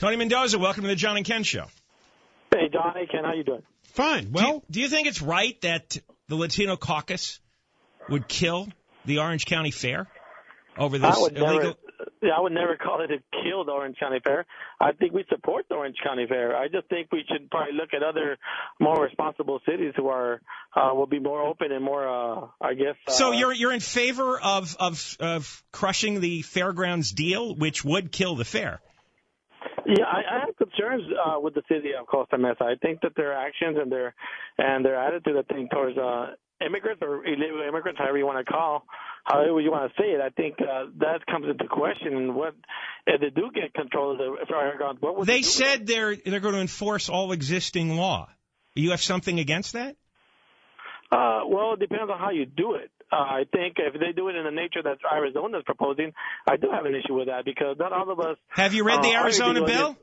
Tony Mendoza, welcome to the John and Ken Show. Hey, John. Hey, Ken. How you doing? Fine. Well, do you think it's right that the Latino caucus would kill the Orange County Fair over this illegal? I would never call it a kill the Orange County Fair. I think we support the Orange County Fair. I just think we should probably look at other more responsible cities who are will be more open and more, I guess. So you're in favor of crushing the fairgrounds deal, which would kill the fair? Yeah, I have concerns with the city of Costa Mesa. I think that their actions and their attitude, I think, towards immigrants or illegal immigrants, however you want to say it, I think that comes into question. And what if they do get control of the fairgrounds? What would they said they're going to enforce all existing law. You have something against that? Well, it depends on how you do it. I think if they do it in the nature that Arizona is proposing, I do have an issue with that because not all of us. Have you read the Arizona bill?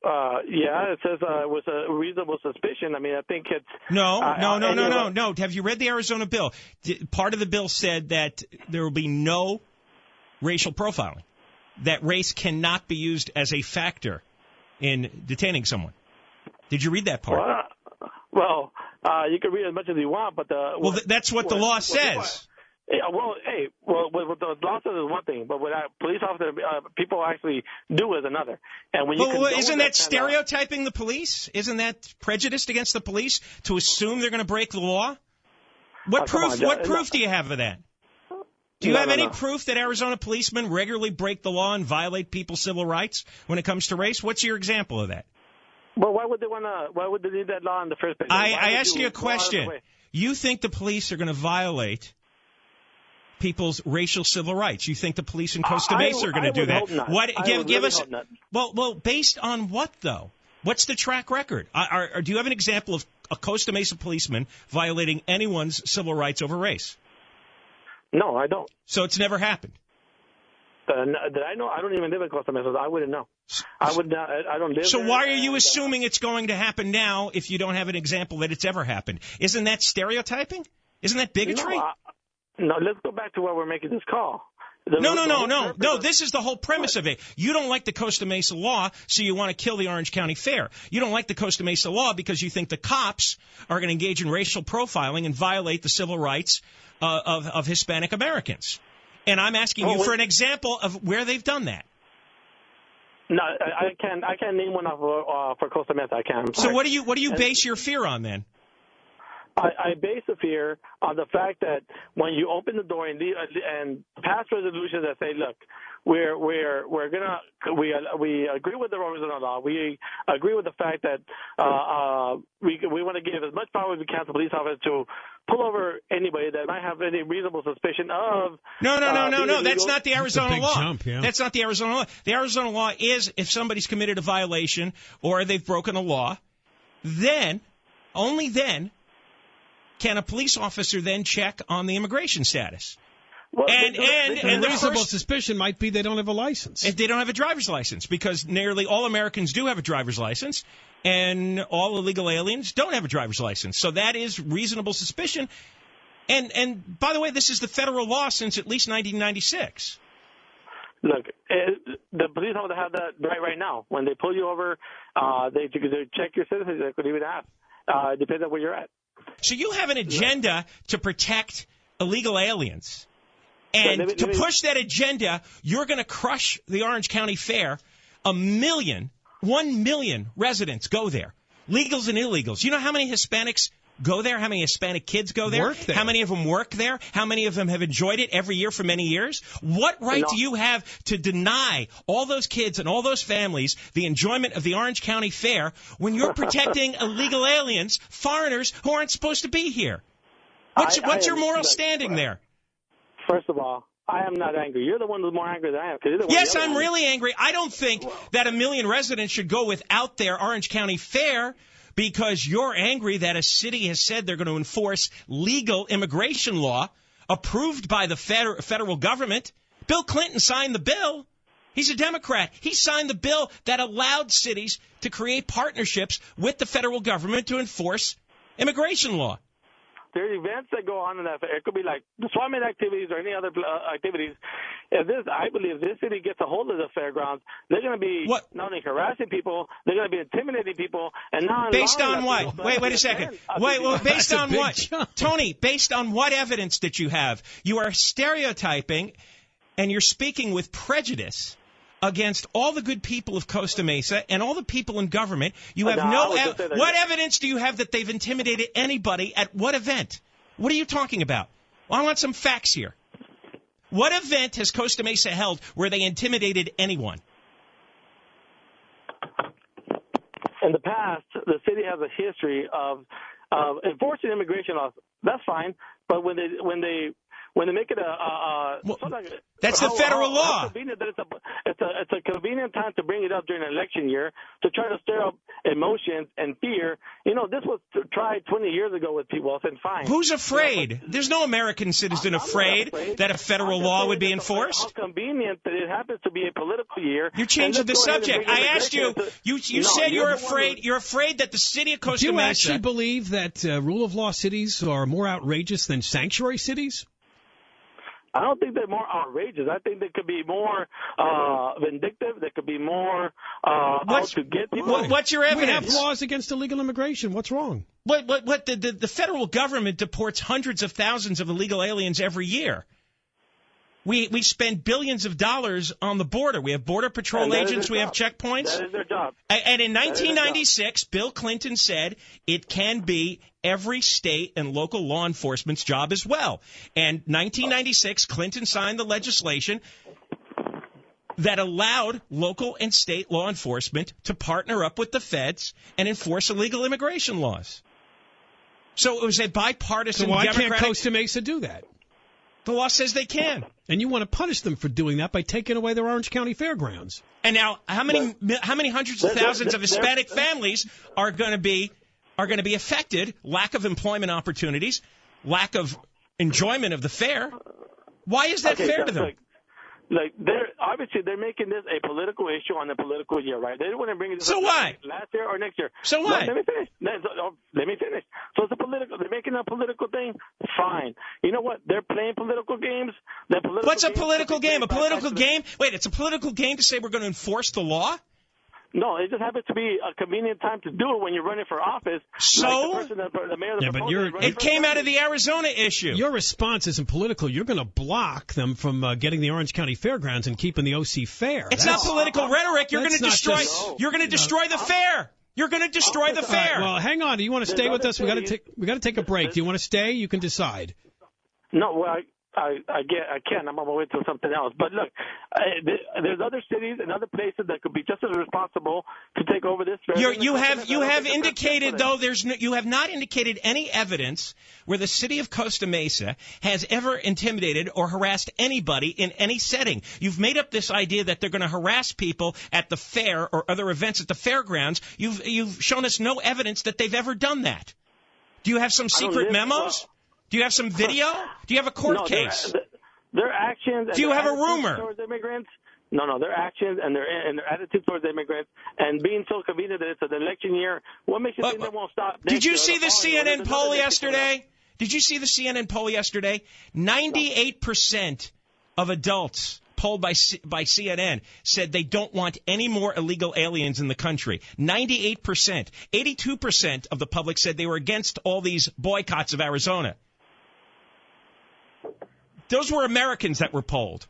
Yeah, it says it was a reasonable suspicion. I mean, I think it's... No. Have you read the Arizona bill? Part of the bill said that there will be no racial profiling, that race cannot be used as a factor in detaining someone. Did you read that part? Well, you can read as much as you want, but... that's what the law says. What the law says is one thing, but what police officers, people actually do is another. And when isn't that stereotyping the police? Isn't that prejudiced against the police to assume they're going to break the law? What proof? What proof do you have of that? Do you have any proof that Arizona policemen regularly break the law and violate people's civil rights when it comes to race? What's your example of that? Well, why would they need that law in the first place? I asked you a question. You think the police are going to violate people's racial civil rights? You think the police in Costa Mesa are going to do that? Give us. Well, based on what though? What's the track record? Do you have an example of a Costa Mesa policeman violating anyone's civil rights over race? No, I don't. So it's never happened. That I know, I don't even live in Costa Mesa. I wouldn't know. I would not. I don't live. So there, why are you assuming it's going to happen now if you don't have an example that it's ever happened? Isn't that stereotyping? Isn't that bigotry? No, let's go back to why we're making this call. No. This is the whole premise of it. You don't like the Costa Mesa law, so you want to kill the Orange County Fair. You don't like the Costa Mesa law because you think the cops are going to engage in racial profiling and violate the civil rights of Hispanic Americans. And I'm asking you for an example of where they've done that. No, I can't name one for Costa Mesa. I can't. So what do you base your fear on then? I base the fear on the fact that when you open the door and pass resolutions that say, look, we agree with the Arizona law. We agree with the fact that we want to give as much power as we can to police officers to pull over anybody that might have any reasonable suspicion of. No. That's not the Arizona law. Jump, yeah. That's not the Arizona law. The Arizona law is if somebody's committed a violation or they've broken a law, then, only then, can a police officer then check on the immigration status? Well, and reasonable suspicion might be they don't have a license. If they don't have a driver's license, because nearly all Americans do have a driver's license, and all illegal aliens don't have a driver's license. So that is reasonable suspicion. And by the way, this is the federal law since at least 1996. Look, the police officers have that right now. When they pull you over, they check your citizenship. They could even ask. It depends on where you're at. So you have an agenda to protect illegal aliens. And to push that agenda, you're going to crush the Orange County Fair. 1 million residents go there, legals and illegals. You know how many Hispanics go there? How many Hispanic kids go there? Work there. How many of them work there? How many of them have enjoyed it every year for many years? What right do you have to deny all those kids and all those families the enjoyment of the Orange County Fair when you're protecting illegal aliens, foreigners who aren't supposed to be here? What's your moral standing there? First of all, I am not angry. You're the one who's more angry than I am. Yes, I'm really angry. I don't think that 1 million residents should go without their Orange County Fair because you're angry that a city has said they're going to enforce legal immigration law approved by the federal government. Bill Clinton signed the bill. He's a Democrat. He signed the bill that allowed cities to create partnerships with the federal government to enforce immigration law. there are events that go on in that fair. It could be like the swap meet activities or any other activities. I believe this city gets a hold of the fairgrounds, they're going to be not only harassing people, they're going to be intimidating people, and not based on what? Wait a second. Based on what? Tony, based on what evidence that you have? You are stereotyping, and you're speaking with prejudice against all the good people of Costa Mesa and all the people in government. You have what evidence do you have that they've intimidated anybody at what event? What are you talking about? Well, I want some facts here. What event has Costa Mesa held where they intimidated anyone? In the past, the city has a history of enforcing immigration laws. That's fine, but when they make it that's the federal law. It's a convenient time to bring it up during an election year to try to stir up emotions and fear. This was tried 20 years ago with people. I said, fine. Who's afraid? There's no American citizen afraid that a federal law would be enforced. How convenient that it happens to be a political year. You're changing the subject. I asked you. You said you're afraid. You're afraid that the city of Costa Mesa. Do you actually believe that rule of law cities are more outrageous than sanctuary cities? I don't think they're more outrageous. I think they could be more vindictive. They could be more out to get people. What's your evidence? We have laws against illegal immigration. What's wrong? What the federal government deports hundreds of thousands of illegal aliens every year. We spend billions of dollars on the border. We have border patrol agents. We have checkpoints. That is their job. And in 1996, Bill Clinton said it can be every state and local law enforcement's job as well. And 1996, Clinton signed the legislation that allowed local and state law enforcement to partner up with the feds and enforce illegal immigration laws. So it was a bipartisan. So why Democratic... can't Costa Mesa do that? The law says they can. And you want to punish them for doing that by taking away their Orange County Fairgrounds. And now, how many hundreds of thousands of Hispanic families are going to be affected? Lack of employment opportunities, lack of enjoyment of the fair. Why is that fair to them? They're making this a political issue on a political year, right? They don't want to bring it up last year or next year. So what? Let me finish. So it's a political. They're making a political thing. Fine. You know what? They're playing political games. What's a political game? A political game? Wait, it's a political game to say we're going to enforce the law? No, it just happens to be a convenient time to do it when you're running for office. So? It came out of the Arizona issue. Your response isn't political. You're going to block them from getting the Orange County Fairgrounds and keeping the OC fair. It's not political rhetoric. You're going to destroy. You're going to destroy the fair. You're going to destroy the fair. Right, well, hang on. Do you want to stay with us? We got to take a break. Do you want to stay? You can decide. No, well, I can. I'm on my way to something else. But look, there's other cities and other places that could be just as responsible to take over this. You have indicated though you have not indicated any evidence where the city of Costa Mesa has ever intimidated or harassed anybody in any setting. You've made up this idea that they're going to harass people at the fair or other events at the fairgrounds. You've shown us no evidence that they've ever done that. Do you have some secret memos? Do you have some video? Do you have a court case? Their actions. Do you have a rumor? Towards immigrants? No, their actions and their attitude towards immigrants and being so convenient that it's an election year. What makes you think they won't stop? Did you see the CNN poll yesterday? Did you see the CNN poll yesterday? 98% of adults polled by CNN said they don't want any more illegal aliens in the country. 98%. 82% of the public said they were against all these boycotts of Arizona. Those were Americans that were polled.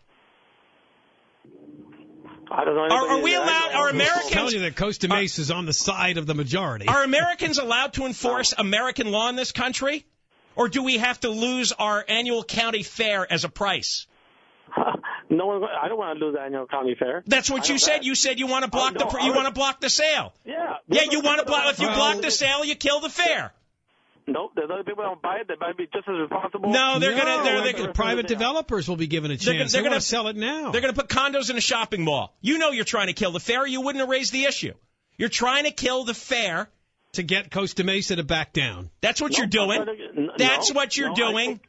I don't know. Are we allowed? Are Americans? I'm telling you that Costa Mesa is on the side of the majority. Are Americans allowed to enforce American law in this country, or do we have to lose our annual county fair as a price? No, I don't want to lose the annual county fair. That's what you said. You said you want to block you want to block the sale. Yeah. Yeah, you want to block. If you block the sale, you kill the fair. Nope, there's other people that don't buy it that might be just as responsible. No, they're going to. Private developers will be given a chance. They're going to sell it now. They're going to put condos in a shopping mall. You know you're trying to kill the fair. You wouldn't have raised the issue. You're trying to kill the fair to get Costa Mesa to back down. That's what you're doing. That's what you're doing.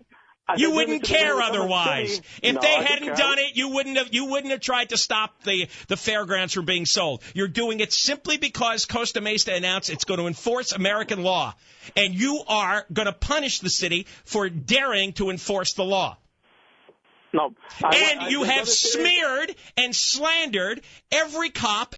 You wouldn't care otherwise. If they hadn't done it, you wouldn't have tried to stop the fairgrounds from being sold. You're doing it simply because Costa Mesa announced it's going to enforce American law. And you are going to punish the city for daring to enforce the law. No. You have smeared and slandered every cop